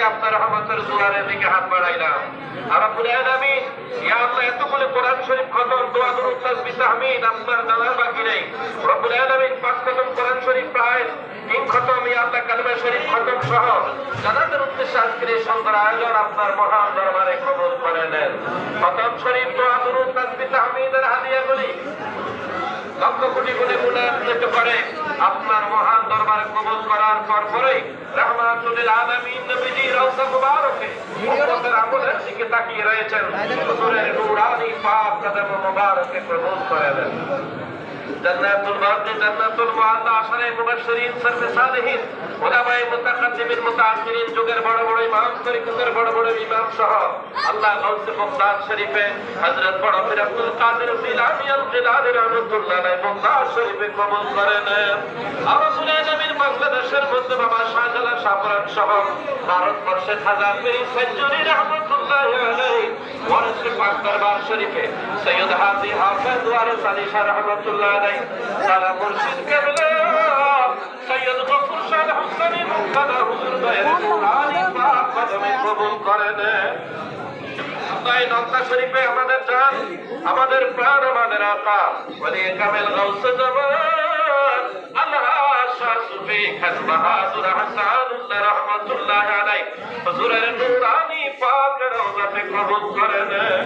আপনার রহমতের জোয়ারের দিকে হাত বাড়াইলাম। আর রব্বুল আলামিন ইয়া আল্লাহ এতগুলো কোরআন শরীফ খতম দোয়া দুরূদ তাসবিহ তাহমিদ আপনার জানার বাকি নেই। রব্বুল আলামিন 5 খতম কোরআন শরীফ প্রায় 3 খতম ইয়া আল্লাহ কালিমা শরীফ খতম সহ জানাতের উদ্দেশ্যে আজকের এই সুন্দর আয়োজন আপনার মহান দরবারে কবুল করে নেন। খতম শরীফ দোয়া দুরূদ তাসবিহ তাহমিদের হাদিয়াগুলি লক্ষ কোটি গুণে গুণান্বিত করে আপনার মহান দরবারে কবুল করার পরেই রাহমাতুল আলামিন নবীজি রওজা মুবারকে উম্মতের আমলের দিকে তাকিয়ে রয়েছেন। হুজুরের নূরানি পাক কদম মুবারকে কবুল করে নেন। জান্নাতুল বাকি জান্নাতুল মুআল্লা আশারে মুবাশশিরিন সরফে সালেহিন উলামায়ে মুতাকাদ্দিমিন মুতাআখিরিন যুগের বড় বড় ইমাম তরিকতের বড় বড় ইমাম সহ আল্লাহ গাউসে বগদাদ শরীফে হযরত বড় পীর আব্দুল কাদের জিলানী আল জিলানী রাহমাতুল্লাহ আলাইহি বগদাদ শরীফে কবুল করে নেন। আর রাসূল নবীর বাংলাদেশের মধ্যে বাবা শাহজালাল শাহপুরান সহ ভারতবর্ষের হাজার পীর সেঞ্চুরি রাহমাতুল্লাহ আলাইহি ওয়ারিস পাক দরবার শরীফে সৈয়দ হাজী হাফেজ ওয়ারিস আলী শাহ রাহমাতুল্লাহ আলাইহি সালাম মুর্শিদ কেবলা সৈয়দ গফুর শাহ হুসাইন মুক্তাদা হুজুর ভাইয়ের নূরানি পাক কদমে কবুল করে নেন। তাই নকশা শরীফে আমাদের জান আমাদের প্রাণ আমাদের আকা ওলি কামেল গাউস জামান আল্লাহ শাহ সুফি খান বাহাদুর হাসানুল্লাহ রাহমাতুল্লাহ আলাইহি হুজুরের নূরানি পাক রওজাতে কবুল করে নেন।